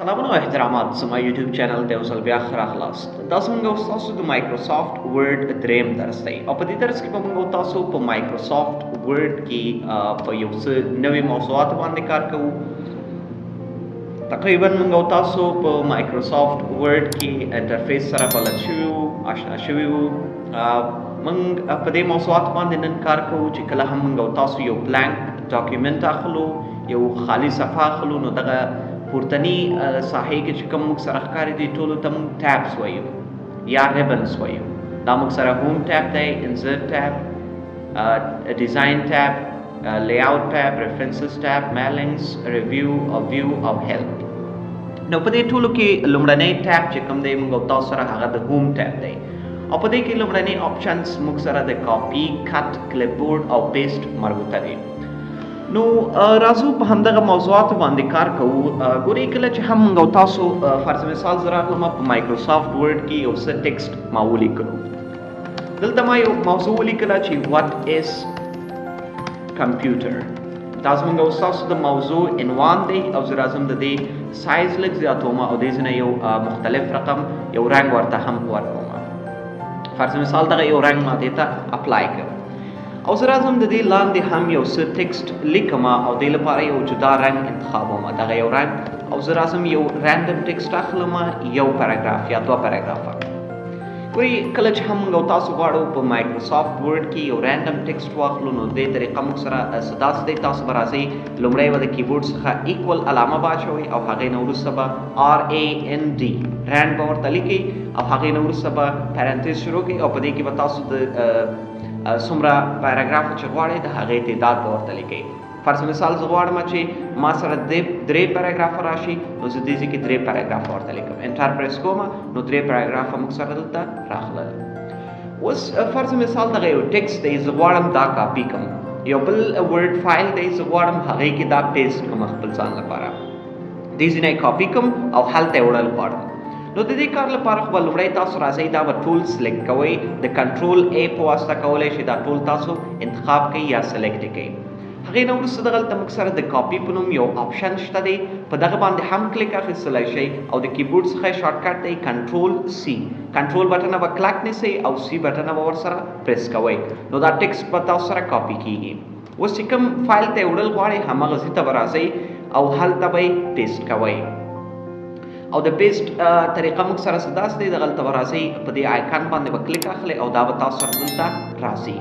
سلامونه او احترامات زما یوټیوب چینل ته اوسل بیا راغلاست. دا څنګه تاسو د مایکروسافټ ورډ دریم درس دی او په دې درس کې به موږ تاسو په مایکروسافټ ورډ کې په یو څه نوې موضوعات باندې کار کوو. تقریبا موږ تاسو په مایکروسافټ ورډ کې انټرفیس سره بلد شوي وو، آشنا شوي وو. موږ په دې موضوعات باندې نن کار کوو چې کله هم موږ تاسو یو بلانک ډاکیومنټ اخلو، یو خالی صفحه اخلو، نو دغه پورتنی ساحې کې چې کوم موږ سره ښکاري دي ټولو ته موږ ټیبس وایو یا ریبنز وایو. دا موږ سره هوم ټیب دی، انسرټ ټیب، ډیزاین ټیب، لی آوټ ټیب، ریفرنسز ټیب، میلینګز، ریویو او ویو او هیلپ. نو په دې ټولو کې لومړنی ټیب چې کوم دی موږ تاسو سره هغه د هوم ټیب دی او په دې کې لومړنی آپشنز موږ سره د کاپي، کټ، کلپ بورډ او پیسټ مربوطه دي. نو راځو په همدغه موضوعاتو باندې کار کوو. ګورئ کله چې هم موږ تاسو فرض مثال زه راغلم په مایکروسافټ ورډ کې یو څه ټیکسټ ما ولیکلو. دلته ما یو موضوع ولیکله چې وات از کمپیوټر. دا زموږ تاسو د موضوع عنوان دی او زه راځم د دې سایز لږ زیاتوم او دې ځینې یو مختلف رقم یو رنګ ورته هم ورکوم. فرض مثال دغه یو رنګ ما دې ته اپلای کړ او زه راځم د دې لاندې هم یو څه ټیکسټ لیکم او دې لپاره یو جدا رنګ انتخابوم، دغه یو رنګ، او زه راځم یو رینډم ټیکسټ اخلم، یو پیراګراف یا دوه پیراګرافه. ګورئ کله چې هم موږ تاسو غواړو په مایکروسافټ ورډ کې یو رینډم ټیکسټ واخلو نو دې طریقه موږ سره داسې دی. تاسو به راځئ لومړی به د کیبورډ څخه ایکول علامه به اچوئ او هغې نه وروسته به RAND رینډ به ورته لیکئ او هغې نه وروسته به پرنټیز شروع کړئ او په دې کې به تاسو د څومره پیراګراف چې غواړئ د هغې تعداد به ورته لیکئ. فرض مثال زه غواړم چې ما سره درې پیراګرافه راشي نو زه دې ځای کې درې پیراګرافه ورته لیکم. انټر پریس کوم نو درې پیراګرافه موږ سره دلته راغلل. اوس فرض مثال دغه یو ټیکسټ دی، زه غواړم دا کاپي کړم. یو بل ورډ فایل دی، زه غواړم هغې کې دا پیسټ کړم خپل ځان لپاره. دې ځای نه یې کاپي کړم او هلته یې وړل غواړم. نو د دې کار لپاره خو به لومړی تاسو راځئ دا به ټول سلیکټ کوئ، د کنټرول A په واسطه کولی شئ دا ټول تاسو انتخاب کړئ یا سلیکټ یې کړئ. هغې نه وروسته دغلته موږ سره د کاپي په نوم یو آپشن شته دی، په دغه باندې هم کلیک اخیستلی شئ او د کیبورډ څخه یې شارټکټ دی کنټرول C. کنټرول بټنه به کلک نیسئ او C بټنه به ورسره پریس کوئ نو دا ټیکسټ به تاسو سره کاپي کیږي. اوس چې کوم فایل ته یې وړل غواړئ همغه ځای ته به راځئ او هلته به یې پیسټ کوئ او د پیسټ طریقه موږ سره څه داسې دی، دغلته به راځئ په دې آیکن باندې به کلیک اخلئ او دا به تاسو سره دلته راځي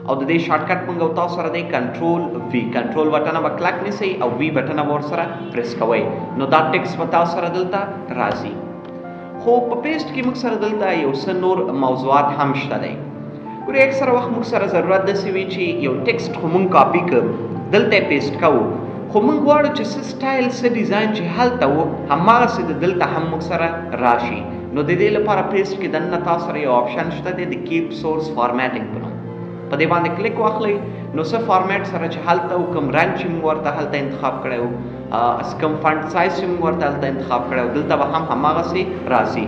او د دې شارټکټ موږ تاسو سره دی کنټرول V. کنټرول بټنه به کلک نیسئ او V بټنه به ورسره پریس کوئ نو دا ټیکسټ به تاسو سره دلته راځي. خو په پیسټ کې موږ سره دلته یو څه نور موضوعات هم شته دی. ګورئ اکثره وخت موږ سره ضرورت داسې وي چې یو ټیکسټ خو موږ کاپي کړو دلته یې پیسټ کوو، خو موږ غواړو چې څه سټایل څه ډیزاین چې هلته و هماغسې د دلته هم موږ سره راشي. نو د دې لپاره پیسټ کې دننه تاسو سره یو آپشن شته دی د کیپ سورس فارمیټینګ په نوم. په دې باندې کلیک واخلئ نو څه فارمیټ سره چې هلته و، کوم رنګ چې موږ ورته هلته انتخاب کړی و، کوم فنټ سایز چې موږ ورته هلته انتخاب کړی و، دلته به هم هماغسې راځي.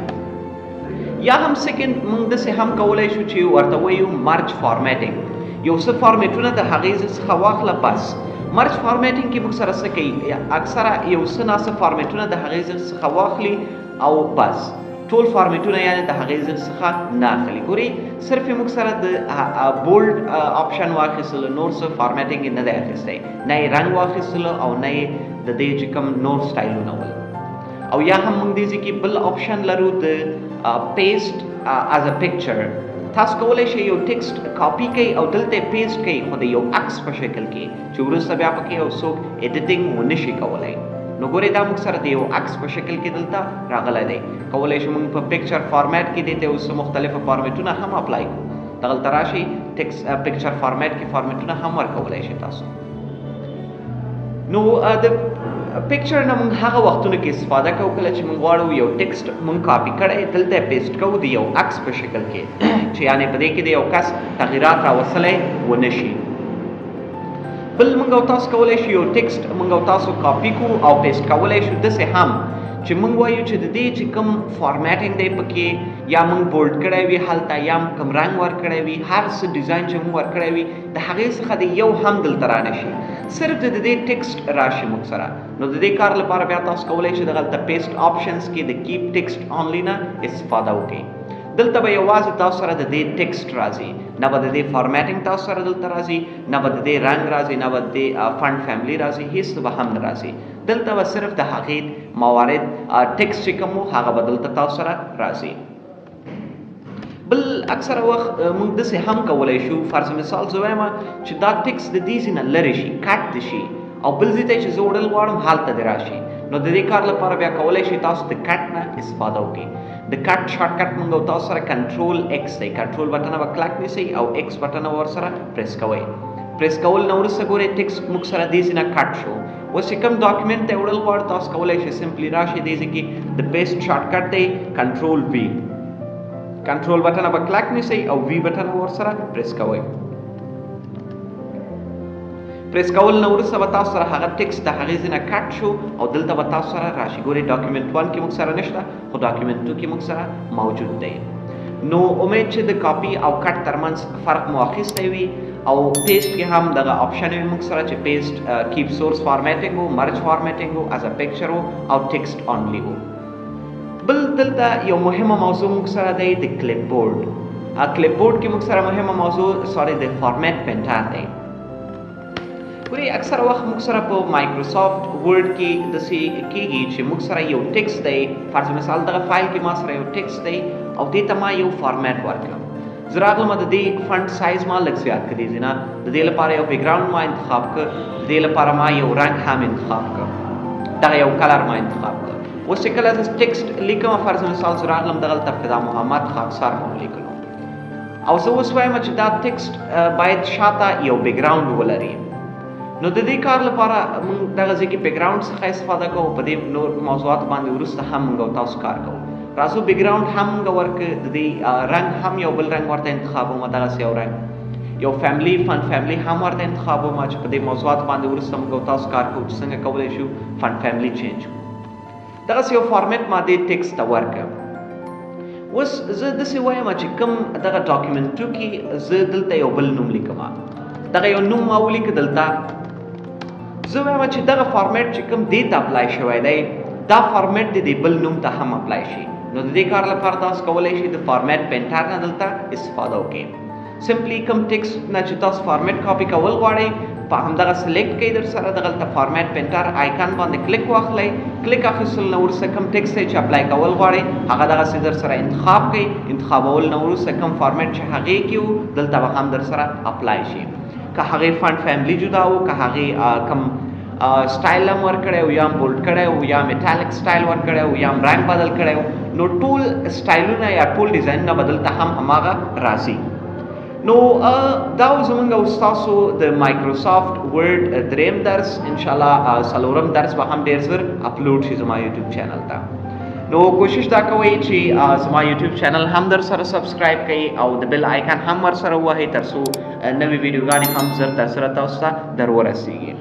یا هم سیکنډ موږ داسې هم کولی شو چې ورته وایو مرج فارمیټینګ. یو څه فارمیټونه د هغې ځای څخه واخله بس. مرج فارمیټینګ کې موږ سره څه کوي، اکثره یو څه ناڅه فارمیټونه د هغې ځای څخه واخلي او بس ټول فارمیټونه یعنې د هغې ځای څخه نه اخلي. ګورئ صرف یې موږ سره د بولډ آپشن واخیستلو، نور څه فارمیټینګ یې نه دی اخیستی، نه یې رنګ واخیستلو او نه یې د دې چې کوم نور سټایلونه ول. او یا هم موږ دې ځای کې بل آپشن لرو د پیسټ از ا پکچر. تاسو کولی شئ یو ټیکسټ کاپي کوئ او دلته یې پیسټ کوئ خو د یو عکس په شکل کې چې وروسته بیا پکې یو څوک ایډیټینګ ونه شي کولی. نو ګورئ دا موږ سره د یو عکس په شکل کې دلته راغلی دی. کولی شو موږ په پکچر فارمیټ کې دې ته اوس مختلفه فارمیټونه هم اپلای کړو. دغلته راشئ پکچر فارمیټ کې فارمیټونه هم ورکولی شئ تاسو. نو د پکچر نه موږ هغه وختونو کې استفاده کوو کله چې موږ غواړو یو ټیکسټ موږ کاپي کړی دلته یې پیسټ کوو د یو عکس په شکل کې چې یعنې په دې کې د یو کس تغییرات راوستلی ونه شي. بل موږ تاسو کولی شو یو ټیکسټ موږ تاسو کاپي کړو او پیسټ کولی شو داسې هم چې موږ وایو چې د دې چې کوم فارمیټینګ دی پکې یا موږ بولډ کړی وي هلته یا کوم رنګ ورکړی وي هر څه ډیزاین چې موږ ورکړی وي د هغې څخه د یو هم دلته رانشي صرف د دې ټیکسټ راشي موږ سره نو د دې کار لپاره بیا تاسو کولی شئ دغلته پیسټ آپشنز کې د کیپ ټیکسټ آنلی نه استفاده وکړئ دلته به یوازې تاسو سره د دې ټیکسټ راځي نه به د دې فارمیټینګ تاسو سره دلته راځي نه به د دې رنګ راځي نه به د دې فنډ فیملی راځي هیڅ به هم نه راځي دلته به صرف د هغې موارد ټیکسټ چې کوم هغه به دلته تاسو سره راځي بل اکثره وخت موږ داسې هم کولی شو فرض مثال زه وایم چې دا ټیکسټ د دې ځای نه لرې شي کټ دې شي او بل ځای ته چې زه وړل غواړم هلته دې راشي نو د دې کار لپاره بیا کولی شئ تاسو د کټ نه استفاده وکړئ د کټ شارټ کټ موږ او تاسو سره کنټرول ایکس دی کنټرول بټن به کلک نیسئ او ایکس بټن به ورسره پریس کوئ پریس کول نه وروسته ګورئ ټیکسټ موږ سره دې ځای نه کټ شو اوس چې کوم ډاکومنټ ته وړل غواړو تاسو کولی شئ سمپلی راشئ دې ځای کې د پیسټ شارټ کټ دی کنټرول وي کنټرول بټن به کلک نیسئ او وی بټن به ورسره پریس کوئ پریس کول نه وروسته به تاسو سره هغه ټیکسټ د هغې ځای نه کټ شو او دلته به تاسو سره راشي ګورئ ډاکومنټ 1 کې موږ سره نشته خو ډاکومنټ 2 کې موږ سره موجود دی نو امید چې د کاپي او کټ ترمنځ فرق مو اخیستی وي او پیسټ کې هم دغه آپشن وي موږ سره چې پیسټ کیپ سورس فارمیټینګ و مرج فارمیټینګ و از ا پکچر و او ټیکسټ آنلی و بل دلته یو مهمه موضوع موږ سره دی د کلیپ بورډ کلیپ بورډ کې موږ سره مهمه موضوع د فارمیټ پینټر دی ګورئ اکثره وخت موږ سره په مایکروسافټ ورډ کې داسې کېږي چې موږ سره یو ټیکسټ دی فرض مثال دغه فایل کې ما سره یو ټیکسټ دی او دې ته ما یو فارمیټ ورکړم زه راغلم د دې فنټ سایز ما لږ زیات کړ دې ځای نه د دې لپاره یو بیکګراوند ما انتخاب کړ د دې لپاره ما یو رنګ هم انتخاب کړ دغه یو کلر ما انتخاب کړ اوس چې کله زه ټیکسټ لیکم فرض مثال زه راغلم دغلته فدا محمد خاکسار مو ولیکلو او زه اوس وایم چې دا ټیکسټ باید شاته یو بیکګراوند ولري نو د دې کار لپاره موږ دغه ځای کې بیکګراوند څخه استفاده کوو په دې نور موضوعات باندې وروسته هم موږ او تاسو کار کوو راځو بیکګراوند هم موږ ورکړو د دې رنګ هم یو بل رنګ ورته انتخابوم دغسې یو رنګ یو فیملی فن فیملی هم ورته انتخابوم چې په دې موضوعات باندې وروسته موږ او تاسو کار کوو چې څنګه کولی شو فن فیملی چینج کړو دغسې یو فارمیټ ما دې ټیکسټ ته ورکړم اوس زه داسې وایم چې کوم دغه ډاکومنټو کې زه دلته یو بل نوم لیکم دغه یو نوم ما ولیکه دلته زه وایم چې دغه فارمیټ چې کوم دې ته اپلای شوی دی دا فارمیټ د دې بل نوم ته هم اپلای شي نو د دې کار لپاره تاسو کولی شئ د فارمیټ پینټر نه دلته استفاده وکړئ سمپلی کوم ټیکسټ نه چې تاسو فارمیټ کاپي کول غواړئ په همدغه سلیکټ کوئ در سره دغلته فارمیټ پینټر آیکن باندې کلیک واخلئ کلیک اخیستل نه وروسته کوم ټیکسټ دی چې اپلای کول غواړئ هغه دغسې در سره انتخاب کړئ انتخابول نه وروسته کوم فارمیټ چې هغې کې و دلته به هم در سره اپلای شي که هغې فنډ فیملی جدا و که هغې کم سټایل هم ورکړی و یا هم بولډ کړی و یا میټالیک سټایل ورکړی و یا هم رنګ بدل کړی و نو ټول سټایلونه یا ټول ډیزاینونه به دلته هم هماغه راځي نو دا و زموږ او ستاسو د مایکروسافټ ورډ دریم درس انشاءالله څلورم درس به هم ډېر ژر اپلوډ شي زما یوټیوب چینل ته نو کوشش دا کوئ چې زما یوټیوب چینل هم در سره سبسکرایب کړئ او د بیل آیکن هم ورسره ووهئ تر څو نوې ویډیوګانې هم ژر در سره تاسو ته در ورسیږي